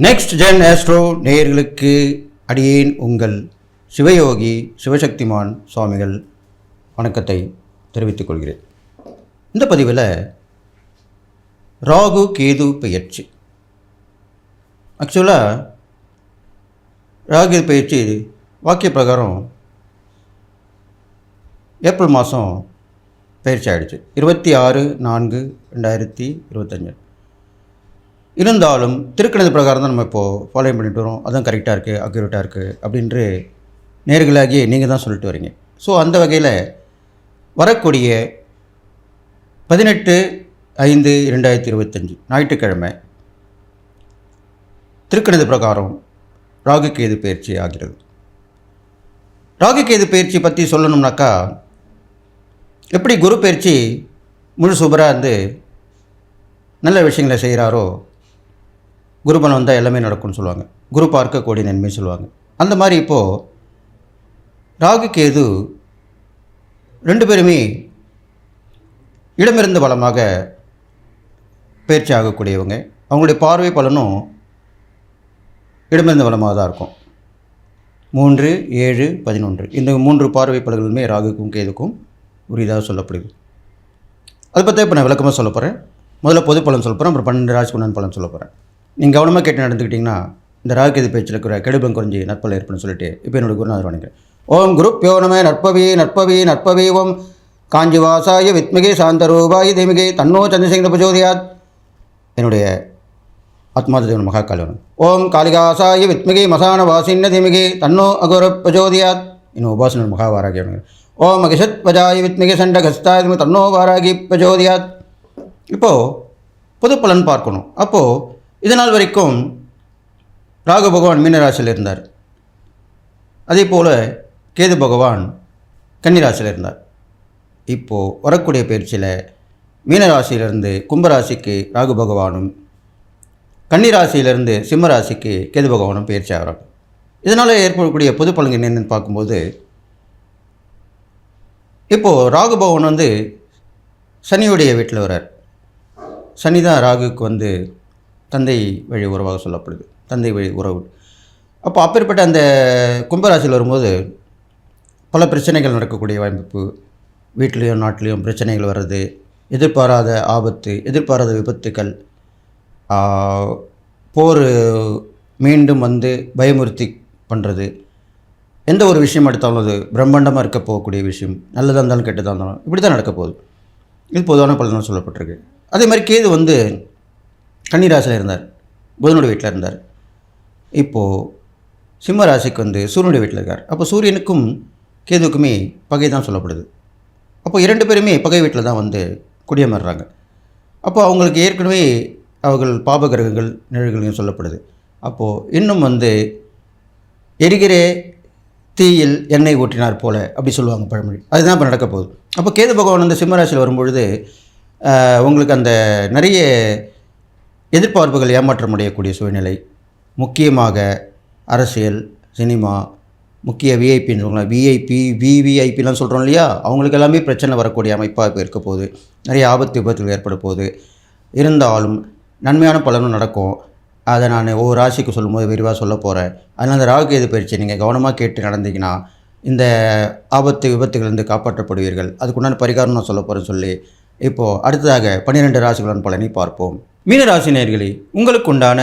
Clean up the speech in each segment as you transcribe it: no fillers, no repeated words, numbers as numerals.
Next gen astro நேயர்களுக்கு அடியேன் உங்கள் சிவயோகி சிவசக்திமான் சுவாமிகள் வணக்கத்தை தெரிவித்துக் கொள்கிறேன். இந்த பதிவில் ராகு கேது பெயர்ச்சி. ஆக்சுவலாக ராகு பெயர்ச்சி வாக்கிய பிரகாரம் ஏப்ரல் மாதம் பயிற்சி ஆகிடுச்சு, 26/4/2025. இருந்தாலும் திருக்கணித பிரகாரம் தான் நம்ம இப்போது ஃபாலோ பண்ணிட்டு வரோம். அதுவும் கரெக்டாக இருக்குது, அக்யூரேட்டாக இருக்குது அப்படின்று நேர்களாகி நீங்கள் தான் சொல்லிட்டு வரீங்க. ஸோ அந்த வகையில் வரக்கூடிய 18/5/2025 ஞாயிற்றுக்கிழமை திருக்கணித பிரகாரம் ராகு கேது பயிற்சி ஆகிறது. ராகு கேது பயிற்சி பற்றி சொல்லணும்னாக்கா, எப்படி குரு பயிற்சி முழு சூப்பராக இருந்து நல்ல விஷயங்களை செய்கிறாரோ, குரு பலம் வந்தால் எல்லாமே நடக்கும்னு சொல்லுவாங்க. குரு பார்க்க கோடி நன்மை சொல்லுவாங்க. அந்த மாதிரி இப்போது ராகு கேது ரெண்டு பேருமே இடமிருந்து பலமாக பயிற்சி ஆகக்கூடியவங்க. அவங்களுடைய பார்வை பலனும் இடமிருந்து பலமாக தான் இருக்கும். 3, 7, 11 இந்த 3 பார்வை பலன்களுமே ராகுக்கும் கேதுக்கும் உரியதாக சொல்லப்படுது. அதை பற்றி இப்போ நான் விளக்கமாக சொல்ல போகிறேன். முதல்ல பொது பலன் சொல்ல போகிறேன், அப்புறம் 12 ராசிக்கு உண்டான பலன் சொல்ல போகிறேன். நீங்கள் கவனமாக கேட்டு நடந்துக்கிட்டிங்கன்னா இந்த ராகு கேது பேச்சில் இருக்கிற கெடுபம் குறைஞ்சி நற்பல ஏற்படும் சொல்லிட்டு இப்போ என்னோட குருநாதர் வணங்குறேன். ஓம் குருப்யோ நம நற்பவி நற்பவி நற்பவி ஓம் காஞ்சிவாசாய வித்மிகே சாந்தரூபாய தேமிகே தன்னோ சந்திரசேகர பிரச்சோதயாத். என்னுடைய ஆத்மாதேவன் மகாகாலவன். ஓம் காளிகாசாய வித்மிகே மசான வாசின்ன தேமிகே தன்னோ அகோர பிரச்சோதயாத். இன்னும் உபாசன மகாவாராகி. ஓம் அகிஷத் வஜாய வித்மிகே சண்டகஸ்தாய தன்னோ வாராகி பிரச்சோதயாத். இப்போது பொது பலன் பார்க்கணும். அப்போது இதனால் வரைக்கும் ராகு பகவான் மீனராசியில் இருந்தார். அதே போல் கேது பகவான் கன்னிராசியில் இருந்தார். இப்போது வரக்கூடிய பயிற்சியில் மீனராசியிலிருந்து கும்பராசிக்கு ராகு பகவானும், கன்னிராசியிலிருந்து சிம்மராசிக்கு கேது பகவானும் பயிற்சி ஆகிறாங்க. இதனால் ஏற்படக்கூடிய பொது பலன்கள் என்னென்னு பார்க்கும்போது, இப்போது ராகு பகவான் சனியுடைய வீட்டில் வரார். சனி தான் ராகுக்கு தந்தை வழி உறவாக சொல்லப்படுது, தந்தை வழி உறவு. அப்போ அப்பேற்பட்ட அந்த கும்பராசியில் வரும்போது பல பிரச்சனைகள் நடக்கக்கூடிய வாய்ப்பு, வீட்லேயும் நாட்டிலையும் பிரச்சனைகள் வர்றது, எதிர்பாராத ஆபத்து, எதிர்பாராத விபத்துக்கள், போர் மீண்டும் பயமுறுத்தி பண்ணுறது, எந்த ஒரு விஷயம் எடுத்தாலும் அது பிரம்மாண்டமாக இருக்க போகக்கூடிய விஷயம், நல்லதாக இருந்தாலும் கெட்டதாக இருந்தாலும் இப்படி தான் நடக்க போகுது. இது பொதுவான பலனாக சொல்லப்பட்டிருக்கு. அதே மாதிரி கேது கன்னிராசியில் இருந்தார், புதனுடைய வீட்டில் இருந்தார். இப்போது சிம்ம ராசிக்கு சூரியனுடைய வீட்டில் இருக்கார். அப்போ சூரியனுக்கும் கேதுக்குமே பகை தான் சொல்லப்படுது. அப்போ 2 பேருமே பகை வீட்டில் தான் குடியமர்றாங்க. அப்போ அவங்களுக்கு ஏற்கனவே அவர்கள் பாபகிரகங்கள் நிழல்களையும் சொல்லப்படுது. அப்போது இன்னும் எரிகிற தீயில் எண்ணெய் ஊற்றினார் போல அப்படி சொல்லுவாங்க பழமொழி. அதுதான் இப்போ நடக்க போகுது. அப்போ கேது பகவான் சிம்மராசியில் வரும்பொழுது உங்களுக்கு நிறைய எதிர்பார்ப்புகள் ஏமாற்றம் அடையக்கூடிய சூழ்நிலை. முக்கியமாக அரசியல், சினிமா, முக்கிய விஐபின்னு சொல்லலாம், விஐபி விவிஐபிலாம் சொல்கிறோம் இல்லையா, அவங்களுக்கு எல்லாமே பிரச்சனை வரக்கூடிய அமைப்பாக இப்போ இருக்க போகுது. நிறைய ஆபத்து விபத்துகள் ஏற்பட போகுது. இருந்தாலும் நன்மையான பலனும் நடக்கும். அதை நான் ஒவ்வொரு ராசிக்கு சொல்லும்போது விரிவாக சொல்ல போகிறேன். அதனால் அந்த ராகு கேது பயிற்சி நீங்கள் கவனமாக கேட்டு நடந்தீங்கன்னா இந்த ஆபத்து விபத்துகளிலிருந்து காப்பாற்றப்படுவீர்கள். அதுக்குண்டான பரிகாரம் நான் சொல்ல போகிறேன்னு சொல்லி இப்போது அடுத்ததாக 12 ராசிகளுடன் பலனை பார்ப்போம். மீனராசி நேயர்களே, உங்களுக்கு உண்டான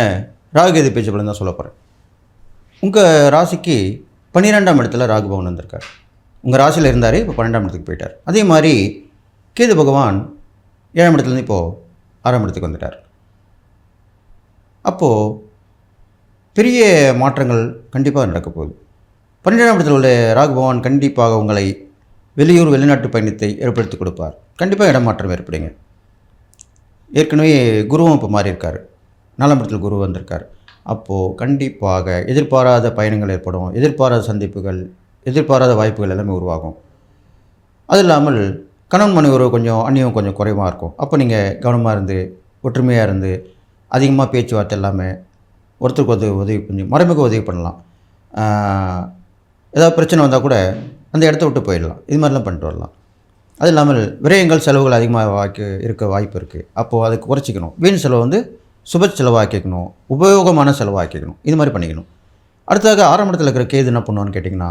ராகு கேது பயிற்சி பலன் தான் சொல்ல போகிறேன். உங்கள் ராசிக்கு 12ஆம் இடத்துல ராகு பகவான் வந்திருக்கார். உங்கள் ராசியில் இருந்தார், இப்போ 12ஆம் இடத்துக்கு போயிட்டார். அதே மாதிரி கேது பகவான் 7ஆம் இடத்துலேருந்து இப்போது 6ஆம் இடத்துக்கு வந்துட்டார். அப்போது பெரிய மாற்றங்கள் கண்டிப்பாக நடக்க போகுது. 12ஆம் இடத்தில் உள்ள ராகு பகவான் கண்டிப்பாக உங்களை வெளியூர் வெளிநாட்டு பயணத்தை ஏற்படுத்தி கொடுப்பார். கண்டிப்பாக இடமாற்றம் ஏற்படுங்க. ஏற்கனவே குருவும் இப்போ மாறி இருக்கார், 4ஆம் இடத்தில் குரு வந்திருக்கார். அப்போது கண்டிப்பாக எதிர்பாராத பயணங்கள் ஏற்படும், எதிர்பாராத சந்திப்புகள், எதிர்பாராத வாய்ப்புகள் எல்லாமே உருவாகும். அது இல்லாமல் கணவன் மனைவி உறவு அந்நியம் கொஞ்சம் குறைவாக இருக்கும். அப்போ நீங்கள் கவனமாக இருந்து, ஒற்றுமையாக இருந்து, அதிகமாக பேச்சுவார்த்தை இல்லாமல் ஒருத்தருக்கு உதவி பண்ணி மறைமுக உதவி பண்ணலாம். ஏதாவது பிரச்சனை வந்தால் கூட அந்த இடத்த விட்டு போயிடலாம். இது மாதிரிலாம் பண்ணிட்டு வரலாம். அது இல்லாமல் விரயங்கள் செலவுகள் அதிகமாக இருக்க வாய்ப்பு இருக்குது. அப்போது அதை குறைச்சிக்கணும். வீண் செலவு சுப செலவாக்கிக்கணும், உபயோகமான செலவாக்கிக்கணும். இது மாதிரி பண்ணிக்கணும். அடுத்ததாக 6ஆம் இடத்துல இருக்கிற கேது என்ன பண்ணுவான்னு கேட்டிங்கன்னா,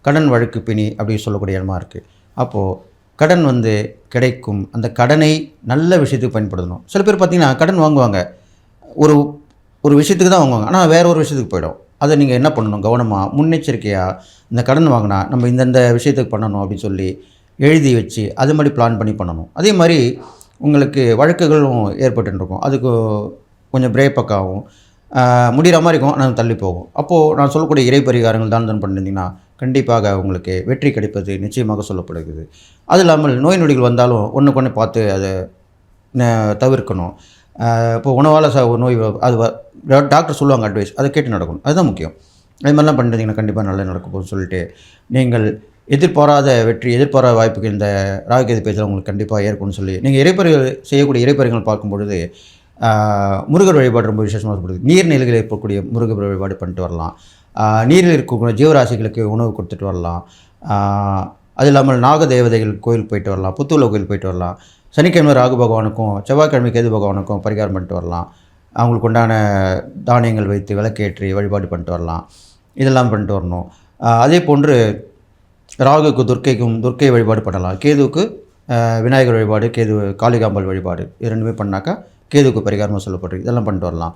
கடன் வழக்கு பிணி அப்படி சொல்லக்கூடிய இடமா இருக்குது. அப்போது கடன் வந்து கிடைக்கும். அந்த கடனை நல்ல விஷயத்துக்கு பயன்படுத்தணும். சில பேர் பார்த்திங்கன்னா கடன் வாங்குவாங்க, ஒரு ஒரு விஷயத்துக்கு தான் வாங்குவாங்க, ஆனால் வேறு ஒரு விஷயத்துக்கு போயிடும். அதை நீங்கள் என்ன பண்ணணும், கவனமாக முன்னெச்சரிக்கையாக இந்த கடன் வாங்கினா நம்ம இந்தந்த விஷயத்துக்கு பண்ணணும் அப்படின்னு சொல்லி எழுதி வச்சு அது மாதிரி பிளான் பண்ணி பண்ணணும். அதே மாதிரி உங்களுக்கு வழக்குகளும் ஏற்பட்டுருக்கும், அதுக்கு கொஞ்சம் பிரேக் ஆகும், முடிகிற மாதிரி இருக்கும், ஆனால் தள்ளி போகும். அப்போது நான் சொல்லக்கூடிய இறை பரிகாரங்கள் தான் பண்ணியிருந்தீங்கன்னா கண்டிப்பாக உங்களுக்கு வெற்றி கிடைப்பது நிச்சயமாக சொல்லப்படுகிறது. அது இல்லாமல் நோய் நொடிகள் வந்தாலும் ஒன்றுக்கு ஒன்று பார்த்து அதை தவிர்க்கணும். இப்போ உணவால் நோய் அது டாக்டர் சொல்லுவாங்க அட்வைஸ், அதை கேட்டு நடக்கணும். அதுதான் முக்கியம். அது மாதிரிலாம் பண்ணிட்டீங்கன்னா கண்டிப்பாக நல்லா நடக்கும் போது சொல்லிட்டு, நீங்கள் எதிர்பாராத வெற்றி, எதிர்பாராத வாய்ப்புக்கு இந்த ராகுகேது பேச்சில் உங்களுக்கு கண்டிப்பாக ஏற்படும்னு சொல்லி, நீங்கள் இறைப்பறிகள் செய்யக்கூடிய இறைப்பறிகள் பார்க்கும்பொழுது முருகர் வழிபாடு ரொம்ப விசேஷமாக இருக்கப்படுது. நீர்நிலைகளில் இருக்கக்கூடிய முருகர் வழிபாடு பண்ணிட்டு வரலாம். நீரில் இருக்கக்கூடிய ஜீவராசிகளுக்கு உணவு கொடுத்துட்டு வரலாம். அது இல்லாமல் நாக தேவதைகள் கோயில் போயிட்டு வரலாம், புத்தூரில் கோயில் போயிட்டு வரலாம். சனிக்கிழமை ராகு பகவானுக்கும் செவ்வாய்க்கிழமை கேது பகவானுக்கும் பரிகாரம் பண்ணிட்டு வரலாம். அவங்களுக்கு உண்டான தானியங்கள் வைத்து விளக்கேற்றி வழிபாடு பண்ணிட்டு வரலாம். இதெல்லாம் பண்ணிட்டு வரணும். அதே போன்று ராகுக்கு துர்க்கை வழிபாடு பண்ணலாம். கேதுவுக்கு விநாயகர் வழிபாடு, கேது காளிகாம்பாள் வழிபாடு, இது ரெண்டுமே பண்ணாக்கா கேதுவுக்கு பரிகாரமாக சொல்லப்படுறது. இதெல்லாம் பண்ணிட்டு வரலாம்.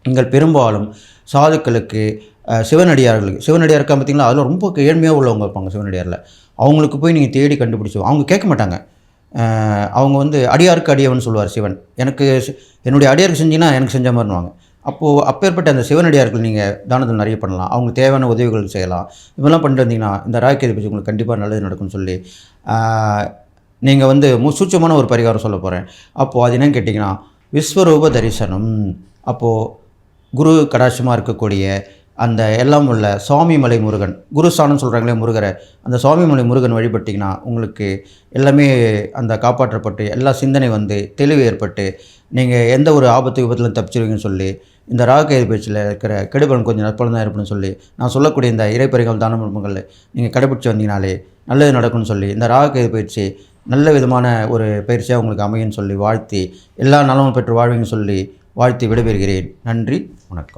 நீங்கள் பெரும்பாலும் சாதுக்களுக்கு, சிவனடியார் இருக்கா பார்த்திங்களா, அதில் ரொம்ப ஏழ்மையாக உள்ளவங்க இருப்பாங்க சிவனடியாரில். அவங்களுக்கு போய் நீங்கள் தேடி கண்டுபிடிச்சி, அவங்க கேட்க மாட்டாங்க. அவங்க வந்து அடியாருக்கு அடியவன் சொல்லுவார் சிவன். என்னுடைய அடியாருக்கு செஞ்சிங்கன்னா எனக்கு செஞ்ச மாதிரினுவாங்க. அப்போது அப்பேற்பட்ட அந்த சிவனடியார்கள் நீங்கள் தானத்தில் நிறைய பண்ணலாம். அவங்களுக்கு தேவையான உதவிகள் செய்யலாம். இதெல்லாம் பண்ணிட்டு வந்தீங்கன்னா இந்த ராகுகேது பற்றி உங்களுக்கு கண்டிப்பாக நல்லது நடக்கும்னு சொல்லி நீங்கள் வந்து சூட்சமான ஒரு பரிகாரம் சொல்ல போகிறேன். அப்போது அது என்னன்னு கேட்டிங்கன்னா, விஸ்வரூப தரிசனம். அப்போது குரு கடாட்சமாக இருக்கக்கூடிய அந்த எல்லாம் உள்ள சுவாமிமலை முருகன், குருஸ்தானம் சொல்கிறாங்களே முருகரை, அந்த சுவாமிமலை முருகன் வழிபட்டிங்கன்னா உங்களுக்கு எல்லாமே அந்த காப்பாற்றப்பட்டு எல்லா சிந்தனை வந்து தெளிவு ஏற்பட்டு நீங்கள் எந்த ஒரு ஆபத்து விபத்துலையும் தப்பிச்சிருவீங்கன்னு சொல்லி, இந்த ராகுகேது பேச்சில் இருக்கிற கெடுபலன் கொஞ்சம் நற்பலன் தான் ஏற்படுன்னு சொல்லி நான் சொல்லக்கூடிய இந்த இறைப்பறிகள் தான மர்மங்கள் நீங்கள் கடைபிடிச்சி வந்தீங்கனாலே நல்லது நடக்கும்னு சொல்லி, இந்த ராகுகேது பயிற்சி நல்ல விதமான ஒரு பயிற்சியாக உங்களுக்கு அமையுன்னு சொல்லி வாழ்த்தி, எல்லா நலமும் பெற்று வாழ்வீங்கன்னு சொல்லி வாழ்த்தி விடைபெறுகிறேன். நன்றி, வணக்கம்.